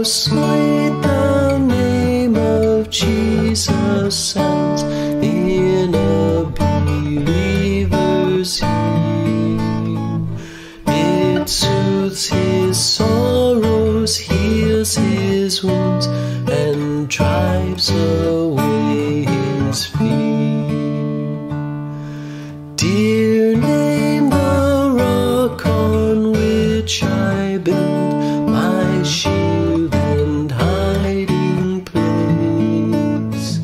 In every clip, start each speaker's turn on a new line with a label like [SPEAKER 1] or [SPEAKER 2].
[SPEAKER 1] sweet the name of Jesus sounds in a believer's ear. It soothes his sorrows, heals his wounds, and drives away his fear. Dear name, the rock on which I build my shield and hiding place,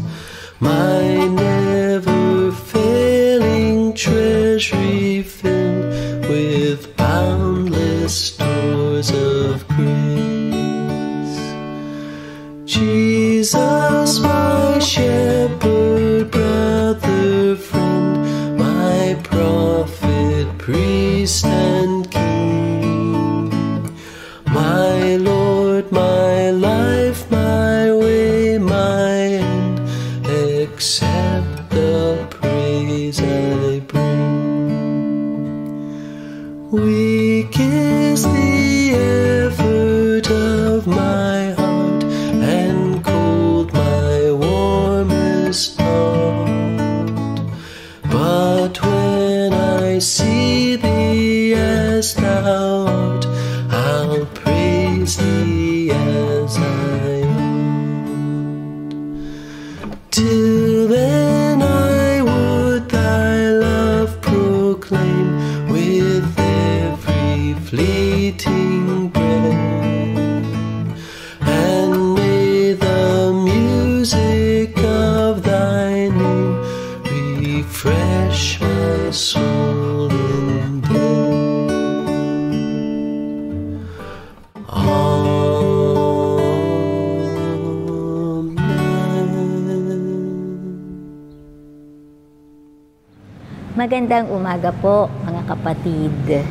[SPEAKER 1] my never failing treasury filled with boundless stores of grace. Jesus, my shepherd, brother, friend, my prophet, priest, and king, my Lord, my life, my way, my end, accept the praise I bring. Weak is the effort of my heart, and cold my warmest thought. But when I see thee as thou art, I'll praise thee as I ought. Till then I would thy love proclaim with every fleeting breath, and may the music of thy name refresh my soul in death.
[SPEAKER 2] Magandang umaga po mga kapatid.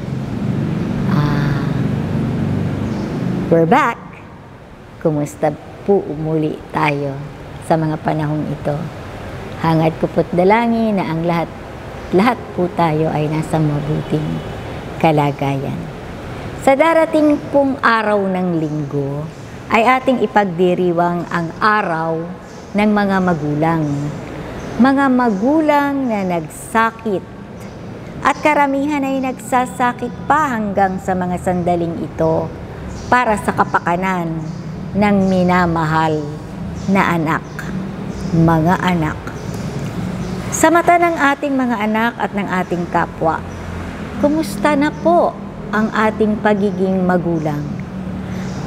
[SPEAKER 2] We're back. Kumusta po muli tayo sa mga panahong ito? Hangad ko po't dalangin na ang lahat po tayo ay nasa mabuting kalagayan. Sa darating pong araw ng linggo ay ating ipagdiriwang ang araw ng mga magulang. Mga magulang na nagsakit at karamihan ay nagsasakit pa hanggang sa mga sandaling ito para sa kapakanan ng minamahal na anak, mga anak. Sa mata ng ating mga anak at ng ating kapwa, kumusta na po ang ating pagiging magulang?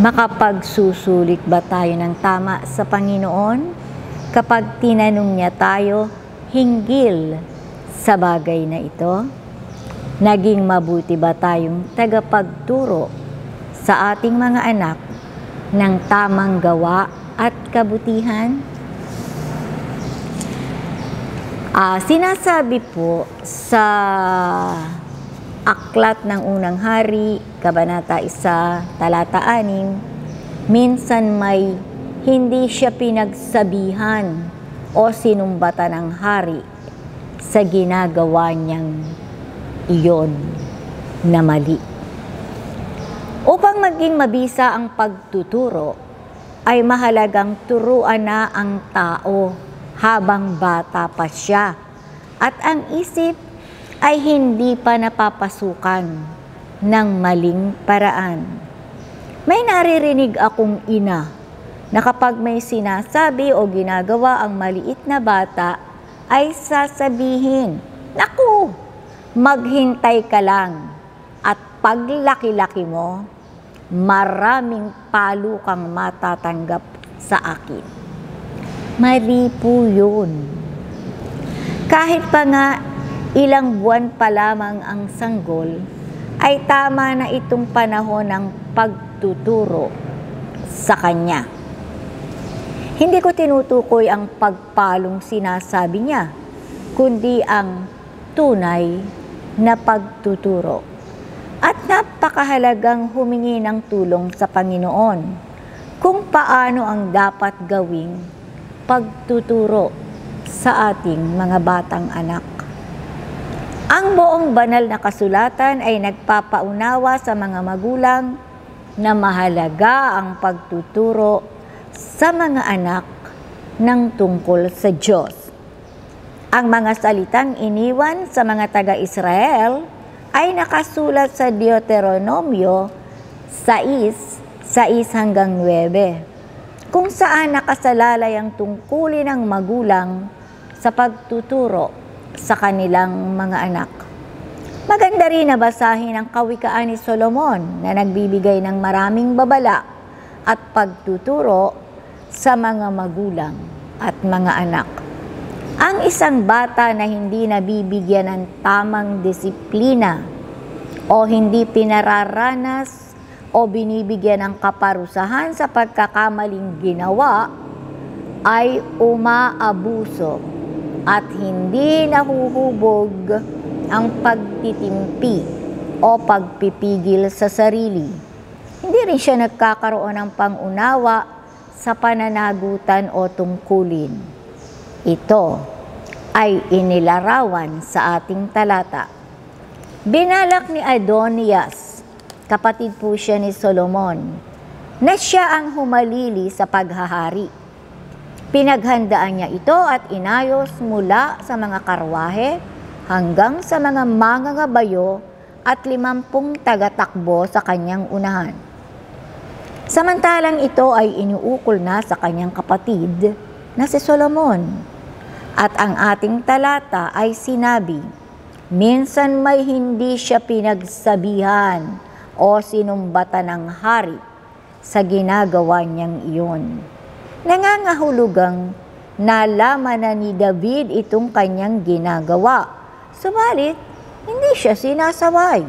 [SPEAKER 2] Makapagsusulit ba tayo ng tama sa Panginoon kapag tinanong niya tayo hinggil sa bagay na ito? Naging mabuti ba tayong tagapagturo sa ating mga anak ng tamang gawa at kabutihan? Sinasabi po sa Aklat ng Unang Hari, Kabanata 1, Talata 6, minsan may hindi siya pinagsabihan o sinumbatan ng hari sa ginagawa niyang iyon na mali. Upang maging mabisa ang pagtuturo, ay mahalagang turuan na ang tao habang bata pa siya at ang isip ay hindi pa napapasukan ng maling paraan. May naririnig akong ina na kapag may sinasabi o ginagawa ang maliit na bata, ay sasabihin, "Naku, maghintay ka lang at paglaki-laki mo, maraming palo kang matatanggap sa akin." Mali po yun. Kahit pa nga ilang buwan pa lamang ang sanggol, ay tama na itong panahon ng pagtuturo sa kanya. Hindi ko tinutukoy ang pagpalong sinasabi niya, kundi ang tunay na pagtuturo. At napakahalagang humingi ng tulong sa Panginoon kung paano ang dapat gawing pagtuturo sa ating mga batang anak. Ang buong banal na kasulatan ay nagpapaunawa sa mga magulang na mahalaga ang pagtuturo sa mga anak ng tungkol sa Diyos. Ang mga salitang iniwan sa mga taga-Israel ay nakasulat sa Deuteronomio 6:6-9, kung saan nakasalalay ang tungkulin ng magulang sa pagtuturo sa kanilang mga anak. Maganda rin na basahin ang kawikaan ni Solomon na nagbibigay ng maraming babala at pagtuturo sa mga magulang at mga anak. Ang isang bata na hindi nabibigyan ng tamang disiplina o hindi pinararanas o binibigyan ng kaparusahan sa pagkakamaling ginawa ay umaabuso at hindi nahuhubog ang pagtitimpi o pagpipigil sa sarili. Hindi rin siya nagkakaroon ng pangunawa sa pananagutan o tungkulin. Ito ay inilarawan sa ating talata. Binalak ni Adonias, kapatid po siya ni Solomon, na siya ang humalili sa paghahari. Pinaghandaan niya ito at inayos mula sa mga karwahe hanggang sa mga mangangabayo at 50 tagatakbo sa kanyang unahan. Samantalang ito ay iniukol na sa kanyang kapatid na si Solomon. At ang ating talata ay sinabi, minsan may hindi siya pinagsabihan o sinumbatan ng hari sa ginagawa niyang iyon. Nangangahulugang nalaman na ni David itong kanyang ginagawa. Subalit, hindi siya sinasaway.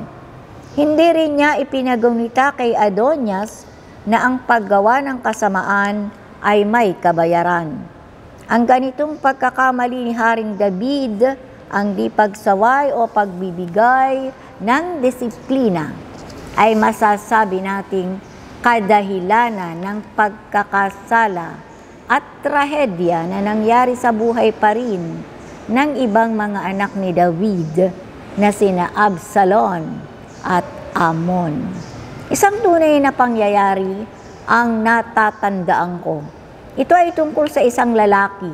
[SPEAKER 2] Hindi rin niya ipinagunita kay Adonias na ang paggawa ng kasamaan ay may kabayaran. Ang ganitong pagkakamali ni Haring David, ang di pagsaway o pagbibigay ng disiplina, ay masasabi nating kadahilanan ng pagkakasala at trahedya na nangyari sa buhay pa rin ng ibang mga anak ni David na sina Absalom at Amon. Isang tunay na pangyayari ang natatandaan ko. Ito ay tungkol sa isang lalaki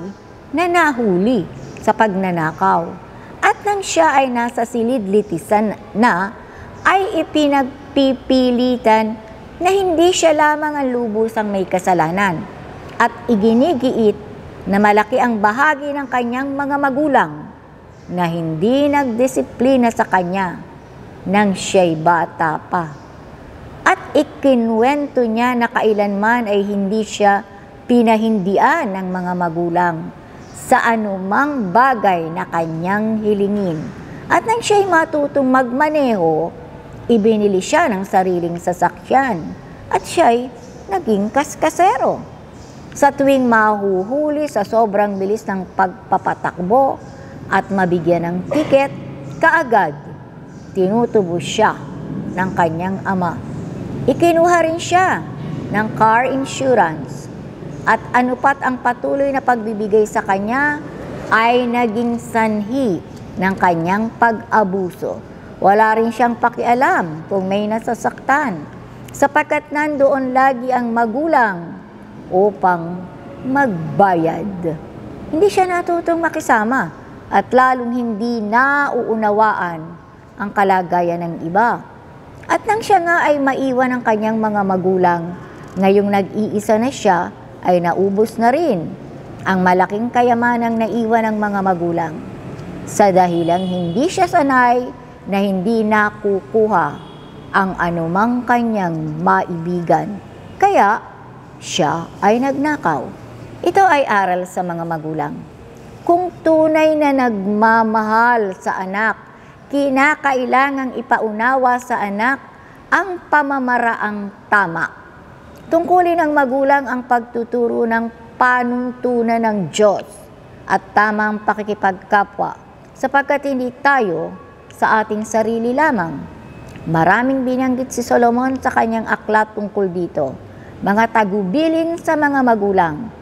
[SPEAKER 2] na nahuli sa pagnanakaw. At nang siya ay nasa silid-litisan na, ay ipinagpipilitan na hindi siya lamang ang lubusang may kasalanan at iginigiit na malaki ang bahagi ng kanyang mga magulang na hindi nagdisiplina sa kanya nang siya'y bata pa. At ikinwento niya na kailanman ay hindi siya pinahindian ng mga magulang sa anumang bagay na kanyang hilingin. At nang siya'y matutong magmaneho, ibinili siya ng sariling sasakyan at siya'y naging kaskasero. Sa tuwing mahuhuli sa sobrang bilis ng pagpapatakbo at mabigyan ng tiket, kaagad tinutubos siya ng kanyang ama. Ikinuha rin siya ng car insurance at anupat ang patuloy na pagbibigay sa kanya ay naging sanhi ng kanyang pag-abuso. Wala rin siyang pakialam kung may nasasaktan, sapagkat nandoon lagi ang magulang upang magbayad. Hindi siya natutong makisama at lalong hindi nauunawaan ang kalagayan ng iba. At nang siya nga ay maiwan ng kanyang mga magulang, ngayong nag-iisa na siya, ay naubos na rin ang malaking kayamanang naiwan ng mga magulang. Sa dahilang hindi siya sanay na hindi nakukuha ang anumang kanyang maibigan. Kaya siya ay nagnakaw. Ito ay aral sa mga magulang. Kung tunay na nagmamahal sa anak, kinakailangang ipaunawa sa anak ang pamamaraang tama. Tungkulin ng magulang ang pagtuturo ng panuntunan ng Diyos at tamang pakikipagkapwa, sapagkat hindi tayo sa ating sarili lamang. Maraming binanggit si Solomon sa kanyang aklat tungkol dito, mga tagubilin sa mga magulang.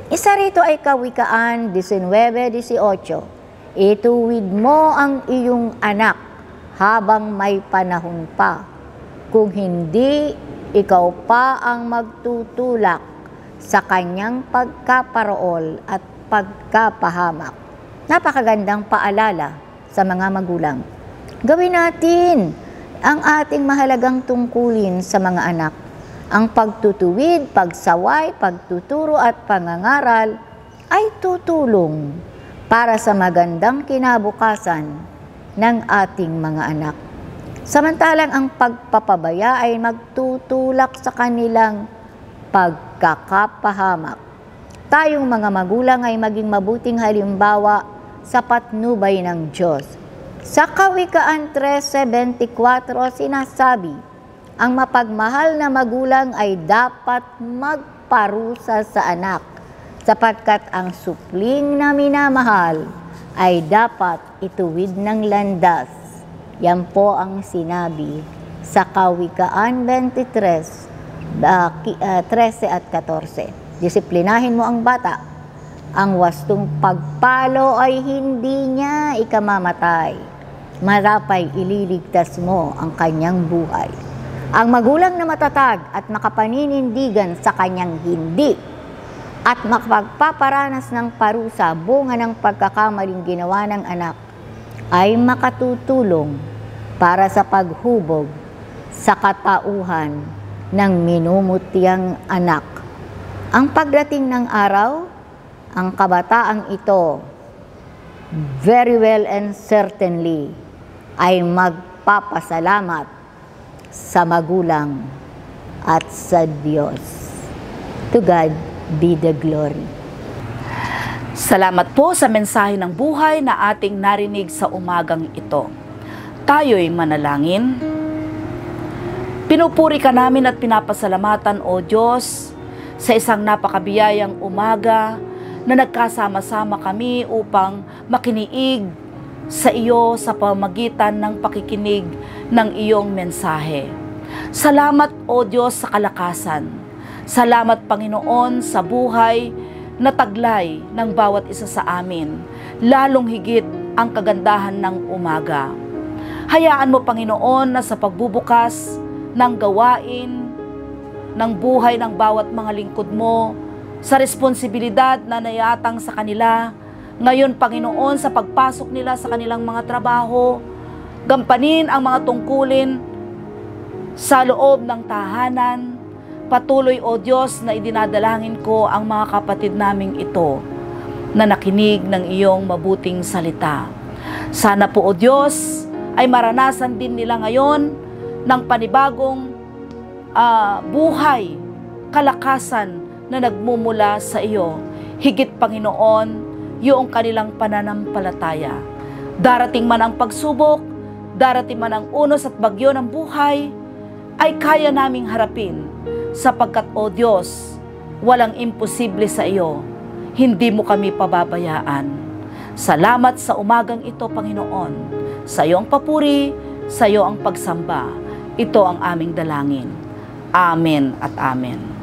[SPEAKER 2] Isa rito ay Kawikaan 19:18. Ituwid mo ang iyong anak habang may panahon pa. Kung hindi, ikaw pa ang magtutulak sa kanyang pagkaparool at pagkapahamak. Napakagandang paalala sa mga magulang. Gawin natin ang ating mahalagang tungkulin sa mga anak. Ang pagtutuwid, pagsaway, pagtuturo at pangangaral ay tutulong para sa magandang kinabukasan ng ating mga anak. Samantalang ang pagpapabaya ay magtutulak sa kanilang pagkakapahamak. Tayong mga magulang ay maging mabuting halimbawa sa patnubay ng Diyos. Sa Kawikaan 3:24 sinasabi, ang mapagmahal na magulang ay dapat magparusa sa anak, sapagkat ang supling na minamahal ay dapat ituwid ng landas. Yan po ang sinabi sa Kawikaan 23, 13 at 14. Disiplinahin mo ang bata. Ang wastong pagpalo ay hindi niya ikamamatay. Marapay ililigtas mo ang kanyang buhay. Ang magulang na matatag at makapaninindigan sa kanyang hindi at makapagpaparanas ng parusa bunga ng pagkakamaling ginawa ng anak ay makatutulong para sa paghubog sa katauhan ng minumutyang anak. Ang pagdating ng araw, ang kabataang ito, very well and certainly, ay magpapasalamat sa magulang at sa Diyos. To God be the glory.
[SPEAKER 3] Salamat po sa mensahe ng buhay na ating narinig sa umagang ito. Tayo'y manalangin. Pinupuri ka namin at pinapasalamatan, O Diyos, sa isang napakabiyayang umaga na nagkasama-sama kami upang makiniig sa iyo sa pamagitan ng pakikinig ng iyong mensahe. Salamat, O Diyos, sa kalakasan. Salamat, Panginoon, sa buhay na taglay ng bawat isa sa amin, lalong higit ang kagandahan ng umaga. Hayaan mo, Panginoon, na sa pagbubukas ng gawain ng buhay ng bawat mga lingkod mo, sa responsibilidad na nayatang sa kanila, ngayon, Panginoon, sa pagpasok nila sa kanilang mga trabaho, gampanin ang mga tungkulin sa loob ng tahanan. Patuloy, O Diyos, na idinadalangin ko ang mga kapatid naming ito na nakinig ng iyong mabuting salita. Sana po, O Diyos, ay maranasan din nila ngayon ng panibagong buhay, kalakasan na nagmumula sa iyo. Higit, Panginoon, yung kanilang pananampalataya. Darating man ang pagsubok, darating man ang unos at bagyo ng buhay, ay kaya naming harapin, sapagkat, O Diyos, walang imposible sa iyo. Hindi mo kami pababayaan. Salamat sa umagang ito, Panginoon. Sa iyo ang papuri, sa iyo ang pagsamba. Ito ang aming dalangin. Amen at amen.